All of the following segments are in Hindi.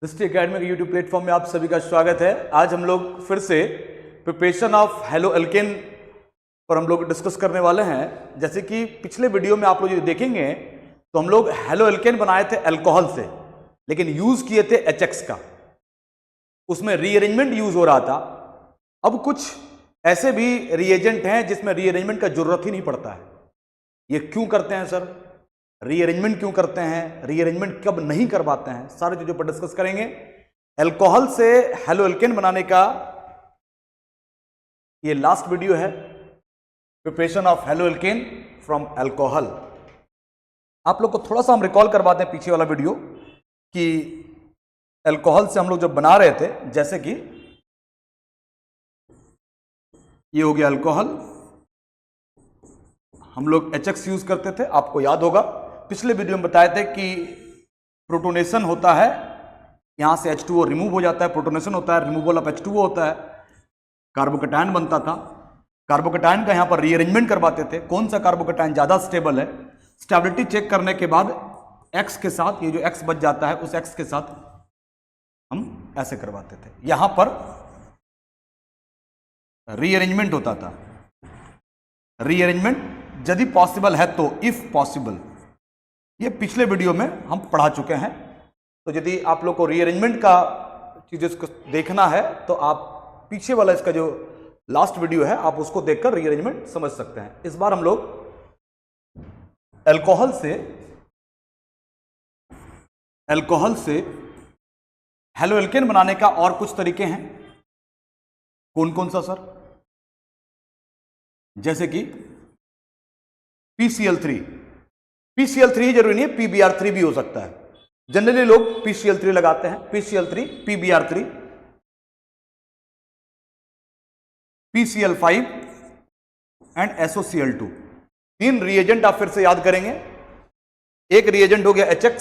दृष्टि एकेडमी के यूट्यूब प्लेटफॉर्म में आप सभी का स्वागत है। आज हम लोग फिर से प्रिपरेशन ऑफ हेलो एल्केन पर हम लोग डिस्कस करने वाले हैं। जैसे कि पिछले वीडियो में आप लोग जो देखेंगे तो हम लोग हेलो एल्केन बनाए थे अल्कोहल से, लेकिन यूज किए थे HX का। उसमें रीअरेंजमेंट यूज हो रहा था। अब कुछ ऐसे भी रीएजेंट हैं जिसमें रीअरेंजमेंट का जरूरत ही नहीं पड़ता है। ये क्यों करते हैं सर? रीअरेंजमेंट क्यों करते हैं, रीअरेंजमेंट कब नहीं करवाते हैं, सारी चीजों पर डिस्कस करेंगे। अल्कोहल से हेलो एल्केन बनाने का ये लास्ट वीडियो है, preparation of halo alkane from alcohol. आप लोग को थोड़ा सा हम रिकॉल करवाते हैं पीछे वाला वीडियो कि अल्कोहल से हम लोग जब बना रहे थे, जैसे कि ये हो गया अल्कोहल, हम लोग HX यूज करते थे। आपको याद होगा पिछले वीडियो में बताए थे कि प्रोटोनेशन होता है, यहां से H2O रिमूव हो जाता है, प्रोटोनेशन होता है, रिमूवल ऑफ H2O होता है, कार्बोकैटायन बनता था। कार्बोकैटायन का यहां पर रीअरेंजमेंट करवाते थे, कौन सा कार्बोकैटायन ज्यादा स्टेबल है। स्टेबिलिटी चेक करने के बाद X के साथ, ये जो X बच जाता है उस X के साथ हम ऐसे करवाते थे। यहां पर रीअरेंजमेंट होता था। रीअरेंजमेंट यदि पॉसिबल है तो, इफ पॉसिबल, ये पिछले वीडियो में हम पढ़ा चुके हैं। तो यदि आप लोग को रीअरेंजमेंट का चीजें को देखना है तो आप पीछे वाला इसका जो लास्ट वीडियो है आप उसको देखकर रीअरेंजमेंट समझ सकते हैं। इस बार हम लोग अल्कोहल से हेलो एल्केन बनाने का और कुछ तरीके हैं। कौन कौन सा सर? जैसे कि PCl3 ही जरूरी नहीं है, PBr3 भी हो सकता है। जनरली लोग PCl3 लगाते हैं। PCl3, PBr3, PCl5 and SOCl2। तीन रिएजेंट आप फिर से याद करेंगे। एक रिएजेंट हो गया HX,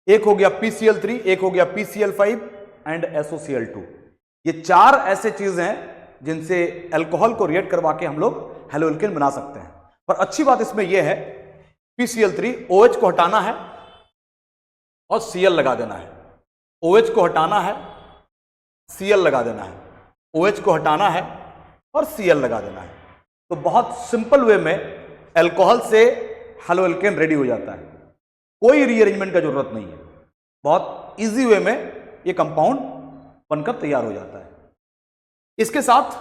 एक हो गया PCl3, एक हो गया PCl5 एंड SOCl2। ये चार ऐसे चीज हैं जिनसे अल्कोहल को रिएक्ट करवा के हम लोग हेलो एल्केन बना सकते हैं। पर अच्छी बात इसमें यह है, PCl3 OH को हटाना है और Cl लगा देना है। OH को हटाना है, Cl लगा देना है, OH को हटाना है और Cl लगा देना है। तो बहुत सिंपल वे में अल्कोहल से हेलो एल्केन रेडी हो जाता है। कोई रीअरेंजमेंट का जरूरत नहीं है। बहुत इजी वे में ये कंपाउंड बनकर तैयार हो जाता है। इसके साथ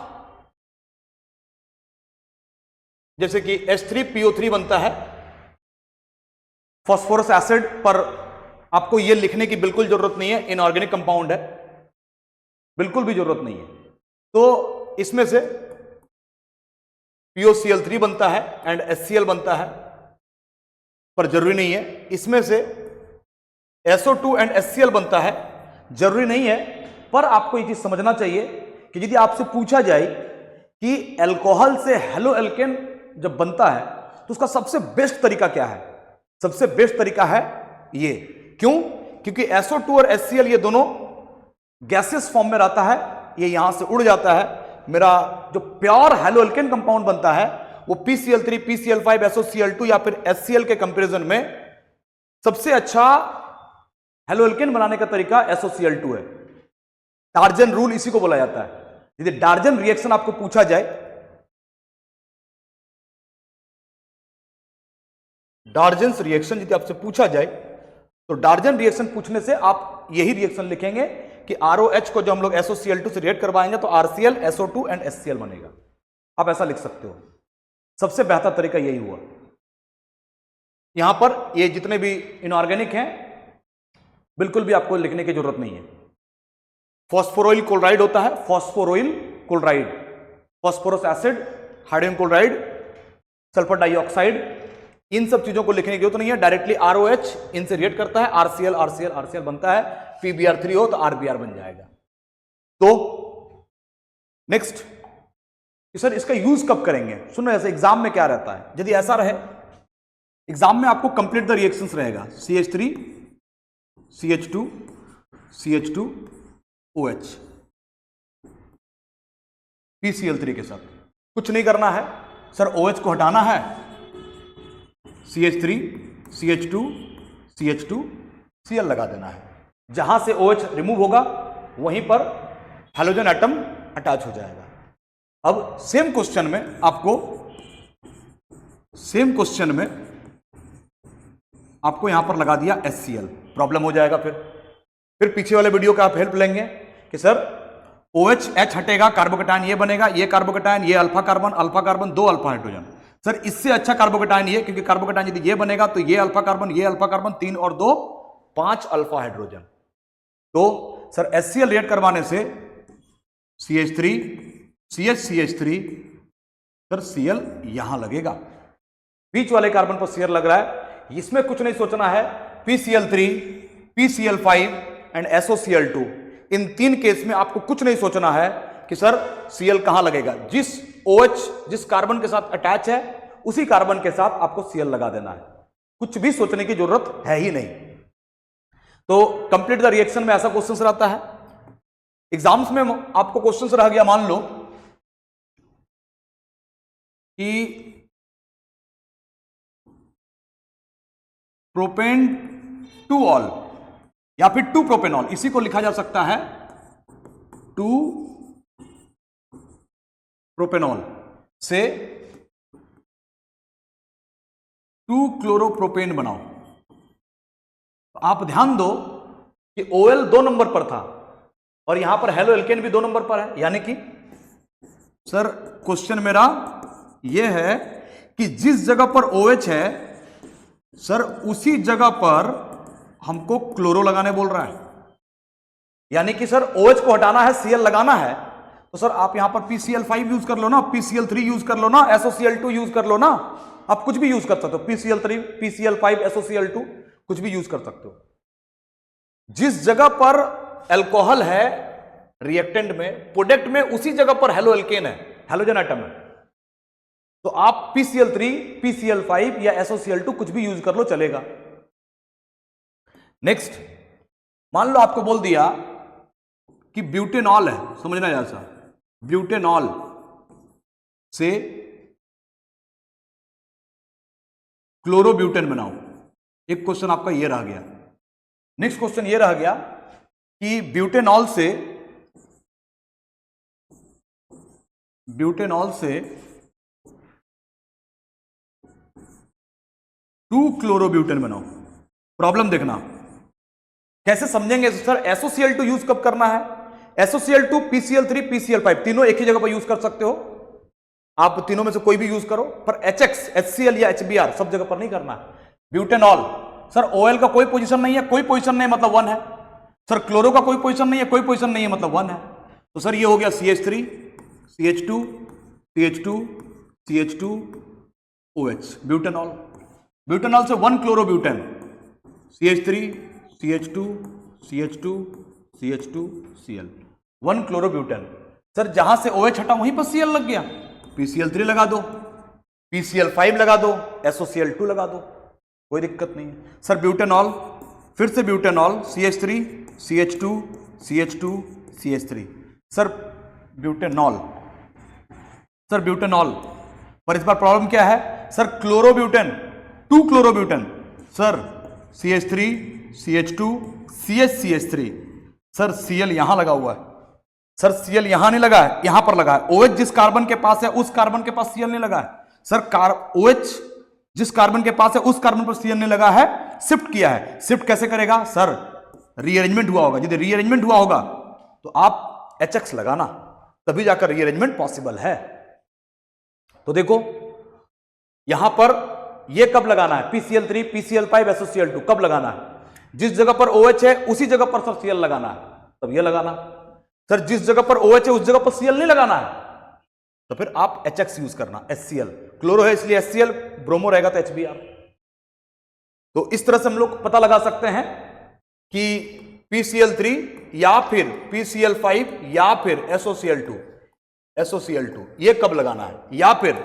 जैसे कि H3PO3 बनता है। फास्फोरस एसिड पर आपको यह लिखने की बिल्कुल जरूरत नहीं है, इनऑर्गेनिक कंपाउंड है, बिल्कुल भी जरूरत नहीं है। तो इसमें से POCl3 बनता है एंड HCl बनता है, पर जरूरी नहीं है। इसमें से SO2 एंड HCl बनता है, जरूरी नहीं है। पर आपको ये चीज समझना चाहिए कि यदि आपसे पूछा जाए कि अल्कोहल से हेलो एल्केन जब बनता है तो उसका सबसे बेस्ट तरीका क्या है, सबसे बेस्ट तरीका है ये। क्यों? क्योंकि SO2 और HCl ये दोनों गैसियस फॉर्म में रहता है, ये यहां से उड़ जाता है। मेरा जो प्योर हेलो एल्केन कंपाउंड बनता है वो PCl3, PCl5, SOCl2 या फिर HCl के कंपैरिजन में सबसे अच्छा हेलो एल्केन बनाने का तरीका SOCl2 है। डार्जन रूल इसी को बोला जाता है। यदि डार्जन रिएक्शन आपको पूछा जाए, डार्जन रिएक्शन यदि आपसे पूछा जाए तो डार्जन रिएक्शन पूछने से आप यही रिएक्शन लिखेंगे कि ROH को जो हम लोग SOCl2 से रिएक्ट करवाएंगे तो RCl, SO2 एंड HCl बनेगा। आप ऐसा लिख सकते हो। सबसे बेहतर तरीका यही हुआ। यहां पर ये जितने भी इनऑर्गेनिक हैं बिल्कुल भी आपको लिखने की जरूरत नहीं है। फॉस्फोरोइल क्लोराइड होता है, phosphoryl chloride, phosphorous acid, hydrogen chloride, sulphur dioxide, इन सब चीजों को लिखने की जरूरत नहीं है। डायरेक्टली ROH इनसे रिएक्ट करता है, RCl बनता है, PBr3 हो तो RBr बन जाएगा। तो नेक्स्ट सर इसका यूज कब करेंगे? सुनो, ऐसे एग्जाम में क्या रहता है, यदि ऐसा रहे एग्जाम में आपको कंप्लीट द रिएक्शंस रहेगा, CH3 CH2 CH2 OH PCl3 के साथ कुछ नहीं करना है सर। OH को हटाना है, CH3 CH2 CH2 Cl लगा देना है। जहां से OH रिमूव होगा वहीं पर हैलोजन एटम अटैच हो जाएगा। अब सेम क्वेश्चन में आपको यहां पर लगा दिया HCl, प्रॉब्लम हो जाएगा। फिर पीछे वाले वीडियो का आप हेल्प लेंगे कि सर OH H हटेगा, कार्बोकेटायन ये बनेगा, ये कार्बोकेटायन, ये alpha carbon, 2 alpha hydrogen. Sir इससे अच्छा कार्बोकेटायन ये, क्योंकि कार्बोकेटायन यदि ये बनेगा तो ये अल्फा कार्बन, 3 और 2 5 अल्फा हाइड्रोजन। तो सर HCl रिएक्ट करवाने से CH3 CH3 सर Cl यहां लगेगा, बीच वाले कार्बन पर Cl लग रहा है। इसमें कुछ नहीं सोचना है, PCl3 PCl5 and SOCl2, in 3 case में आपको कुछ नहीं सोचना है कि सर Cl कहां लगेगा। जिस OH जिस कार्बन के साथ अटैच है उसी कार्बन के साथ आपको Cl लगा देना है, कुछ भी सोचने की जरूरत है ही नहीं। तो कंप्लीट द रिएक्शन में ऐसा क्वेश्चन रहता है। एग्जाम्स में आपको क्वेश्चन रह गया, मान लो कि प्रोपेन टू ऑल या फिर 2 प्रोपेनॉल, इसी को लिखा जा सकता है 2 प्रोपेनॉल से 2 क्लोरोप्रोपेन बनाओ। तो आप ध्यान दो कि OL 2 नंबर पर था और यहां पर हेलो एल्केन भी 2 नंबर पर है, यानी कि सर क्वेश्चन मेरा यह है कि जिस जगह पर OH है सर उसी जगह पर हमको क्लोरो लगाने बोल रहा है, यानी कि सर OH को हटाना है, Cl लगाना है। तो सर आप यहां पर PCl5 यूज कर लो ना, PCl3 यूज कर लो ना, SOCl2 यूज कर लो ना, आप कुछ भी यूज कर सकते हो, PCl3 PCl5 SOCl2 कुछ भी यूज कर सकते हो। जिस जगह पर अल्कोहल है रिएक्टेंट में, प्रोडक्ट में, उसी जगह पर हेलो एल्केन है, हैलोजन एटम है। तो आप PCl3 PCl5 या SOCl2 कुछ भी यूज कर लो, चलेगा। नेक्स्ट, मान लो आपको बोल दिया कि ब्यूटेनॉल है, समझना जैसा, ब्यूटेनॉल से क्लोरोब्यूटेन बनाओ। एक क्वेश्चन आपका ये रह गया। नेक्स्ट क्वेश्चन ये रह गया कि ब्यूटेनॉल से 2 क्लोरोब्यूटेन बनाओ। प्रॉब्लम देखना कैसे समझेंगे सर। SOCl2 यूज कब करना है? SOCl2 PCl3 PCl5 तीनों एक ही जगह पर यूज कर सकते हो, आप तीनों में से कोई भी यूज करो, पर HX HCl या HBr सब जगह पर नहीं करना है। ब्यूटेनॉल सर OL का कोई पोजीशन नहीं है, कोई पोजीशन नहीं मतलब 1 है। सर क्लोरो का कोई पोजीशन नहीं है, कोई पोजीशन नहीं है मतलब 1 है। तो सर ये हो गया CH3 CH2 CH2 CH2 OH, butanol. Butanol से 1 chlorobutane, CH3 CH2 CH2 CH2 Cl, 1 chlorobutane. Sir जहां से OH हटा वहीं पर Cl लग गया, PCl3 लगा दो, PCl5 लगा दो, SOCl2 लगा दो, कोई दिक्कत नहीं है। सर ब्यूटेनॉल, फिर से butanol CH3 CH2 CH2 CH3, sir butanol, sir butanol. पर इस बार प्रॉब्लम क्या है sir, chlorobutane 2 chlorobutane, sir CH3 CH2 CH3, sir Cl यहां लगा हुआ है, सर Cl यहां नहीं लगा है, यहां पर लगा है। OH जिस कार्बन के पास है उस कार्बन के पास Cl नहीं लगा है। सर OH जिस कार्बन के पास है उस कार्बन पर Cl नहीं लगा है, शिफ्ट किया है। शिफ्ट कैसे करेगा सर, रीअरेंजमेंट हुआ होगा। यदि रीअरेंजमेंट हुआ होगा तो आप HX लगाना, तभी जाकर रीअरेंजमेंट पॉसिबल है। तो देखो यहां पर ये कब लगाना है, PCl3 PCl5 SOCl2 कब लगाना है? जिस जगह पर OH है उसी जगह पर सर Cl लगाना है, तब ये लगाना। सर जिस जगह पर OH है उस जगह पर Cl नहीं लगाना है, तो फिर आप HX यूज करना, HCl। क्लोरो है इसलिए HCl, ब्रोमो रहेगा तो HBr। तो इस तरह से हम लोग पता लगा सकते हैं कि PCl3 या फिर PCl5 या फिर SOCl2 ये कब लगाना है, या फिर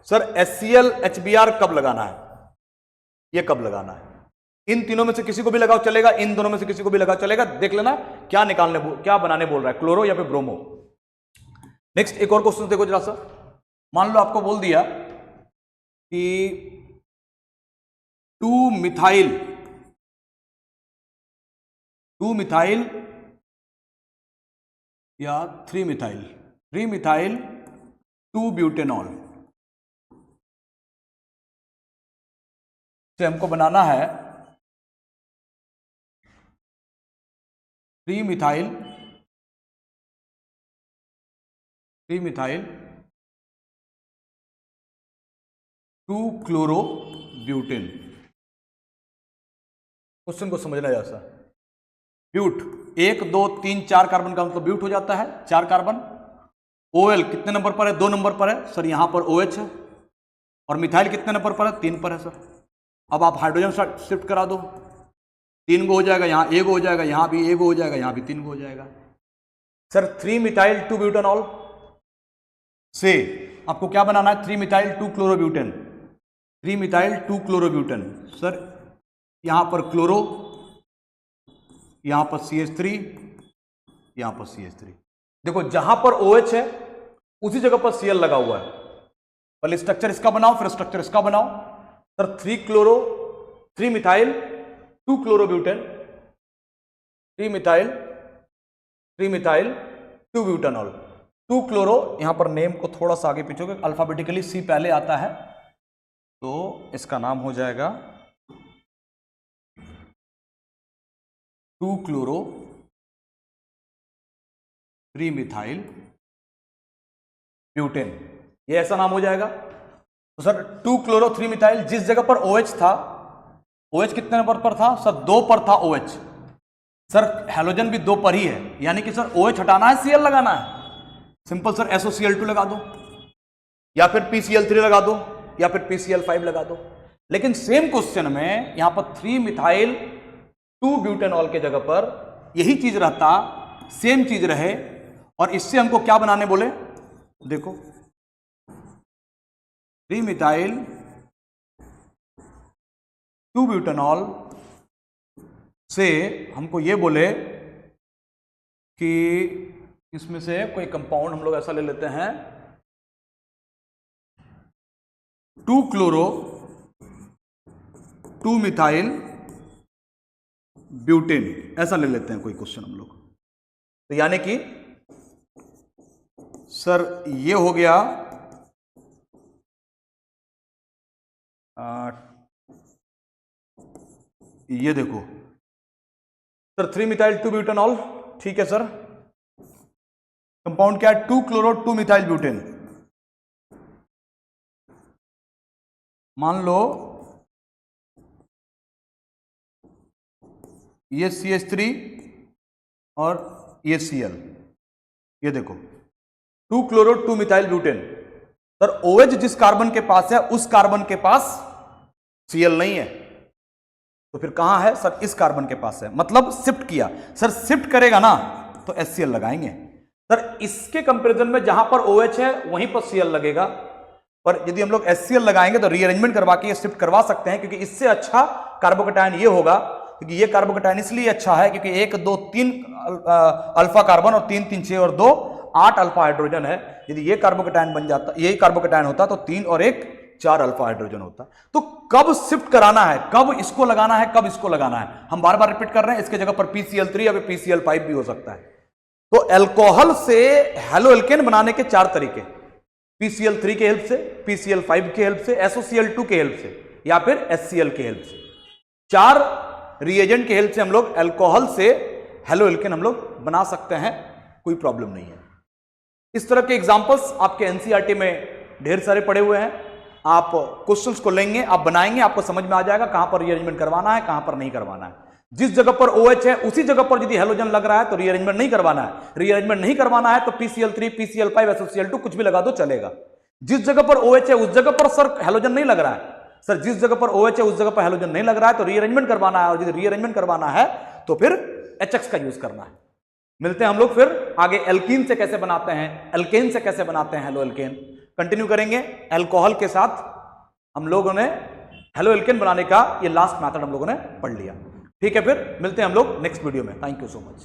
सर HCl HBr कब लगाना है, ये कब लगाना है। इन तीनों में से किसी को भी लगाओ चलेगा, इन दोनों में से किसी को भी लगाओ चलेगा। देख लेना क्या क्या बनाने बोल रहा है, क्लोरो या फिर ब्रोमो। नेक्स्ट एक और क्वेश्चन देखो जरा सा। मान लो आपको बोल दिया कि 2 मिथाइल 2 मिथाइल या 3 मिथाइल 2 ब्यूटेनॉल से हमको बनाना है 3 मिथाइल 2 क्लोरो ब्यूटेन। क्वेश्चन को समझना जैसा, ब्यूट 1 2 3 4 कार्बन का मतलब ब्यूट हो जाता है, 4 कार्बन। OL कितने नंबर पर है? 2 नंबर पर है सर, यहां पर OH है। और मिथाइल कितने नंबर पर है? 3 पर है सर। अब आप हाइड्रोजन शिफ्ट करा दो, 3 गो हो जाएगा, यहां 1 हो जाएगा, यहां भी 1 हो जाएगा, यहां भी 3 गो हो जाएगा सर। 3 मिथाइल 2 ब्यूटेनॉल से आपको क्या बनाना है? 3 methyl 2 chlorobutane, 3 methyl 2 chlorobutane sir. यहां पर क्लोरो, यहां पर CH3, यहां पर CH3। देखो जहां पर OH है उसी जगह पर Cl लगा हुआ है। पहले स्ट्रक्चर इसका बनाओ, फिर स्ट्रक्चर इसका बनाओ sir. 3 methyl 2 chlorobutane, 3 methyl 2 butanol, 2 chloro. यहां पर नेम को थोड़ा सा आगे पीछे, अल्फाबेटिकली C पहले आता है तो इसका नाम हो जाएगा 2 क्लोरो 3 मिथाइल ब्यूटेन, ये ऐसा नाम हो जाएगा। तो सर 2 क्लोरो 3 मिथाइल, जिस जगह पर OH था, OH कितने नंबर पर था सर? 2 पर था OH सर। हैलोजन भी 2 पर ही है, यानी कि सर OH हटाना है, Cl लगाना है। सिंपल सर SOCl2 लगा दो, या फिर PCl3 लगा दो, या फिर PCl5 लगा दो। लेकिन सेम क्वेश्चन में यहां पर 3 मिथाइल 2 ब्यूटेनॉल के जगह पर यही चीज रहता, सेम चीज रहे, और इससे हमको क्या बनाने बोले? देखो 3 मिथाइल 2 ब्यूटेनॉल से हमको ये बोले कि इसमें से कोई कंपाउंड हम लोग ऐसा ले लेते हैं 2 क्लोरो 2 मिथाइल ब्यूटेन, ऐसा ले लेते हैं कोई क्वेश्चन हम लोग। तो यानी कि सर ये हो गया ये देखो सर 3 मिथाइल 2 ब्यूटेनॉल, ठीक है सर। कंपाउंड क्या है? 2 क्लोरो 2 मिथाइल ब्यूटेन। मान लो ये CH3 और ये Cl, ये देखो 2 chloro 2 methyl butane. Sir OH जिस कार्बन के पास है उस कार्बन के पास Cl नहीं है, तो फिर कहां है सर? इस कार्बन के पास है, मतलब शिफ्ट किया सर। शिफ्ट करेगा ना तो HCl लगाएंगे सर। इसके कंपैरिजन में जहां पर OH है वहीं पर Cl लगेगा, पर यदि हम लोग HCl लगाएंगे तो रीअरेंजमेंट करवा के ये शिफ्ट करवा सकते हैं, क्योंकि इससे अच्छा कार्बोकैटायन ये होगा। क्योंकि ये कार्बोकैटायन इसलिए अच्छा है क्योंकि 1 2 3 अल्फा कार्बन और 3 3 6 और 2 8 अल्फा हाइड्रोजन है। यदि ये कार्बोकैटायन बन जाता, यही कार्बोकैटायन होता तो 3 और 1 4 अल्फा हाइड्रोजन होता। तो कब शिफ्ट कराना है, कब इसको लगाना है, कब इसको लगाना है, हम बार बार रिपीट कर रहे हैं। इसके जगह पर PCl3 या PCl5 भी हो सकता है। तो अल्कोहल से हेलोएल्केन बनाने के 4 तरीके, PCl3 के हेल्प से, PCl5 के हेल्प से, SOCl2 के हेल्प से, या फिर HCl के हेल्प से। 4 रिएजेंट के हेल्प से हम लोग अल्कोहल से हेलोएल्केन हम लोग बना सकते हैं, कोई प्रॉब्लम नहीं है। इस तरह के एग्जांपल्स आपके एनसीईआरटी में ढेर सारे पड़े हुए हैं। आप क्वेश्चंस को लेंगे, आप बनाएंगे, आपको समझ में आ जाएगा कहां पर रीअरेंजमेंट करवाना है, कहां पर नहीं करवाना है। जिस जगह पर OH है उसी जगह पर यदि हेलोजन लग रहा है तो रीअरेंजमेंट नहीं करवाना है। रीअरेंजमेंट नहीं करवाना है तो PCl3, PCl5, SOCl2 कुछ भी लगा दो चलेगा। जिस जगह पर OH है उस जगह पर सर हेलोजन नहीं लग रहा है, सर जिस जगह पर OH है उस जगह पर हेलोजन नहीं लग रहा है तो रीअरेंजमेंट करवाना है। और यदि रीअरेंजमेंट करवाना है तो फिर HX का यूज करना है। मिलते हैं हम लोग फिर आगे एल्कीन से कैसे बनाते हैं, एल्केन से कैसे बनाते हैं हेलोएल्केन, कंटिन्यू करेंगे। अल्कोहल के साथ हम लोगों ने हेलोएल्केन बनाने का ये लास्ट मेथड हम लोगों ने पढ़ लिया। ठीक है, फिर मिलते हैं हम लोग नेक्स्ट वीडियो में। Thank you so much.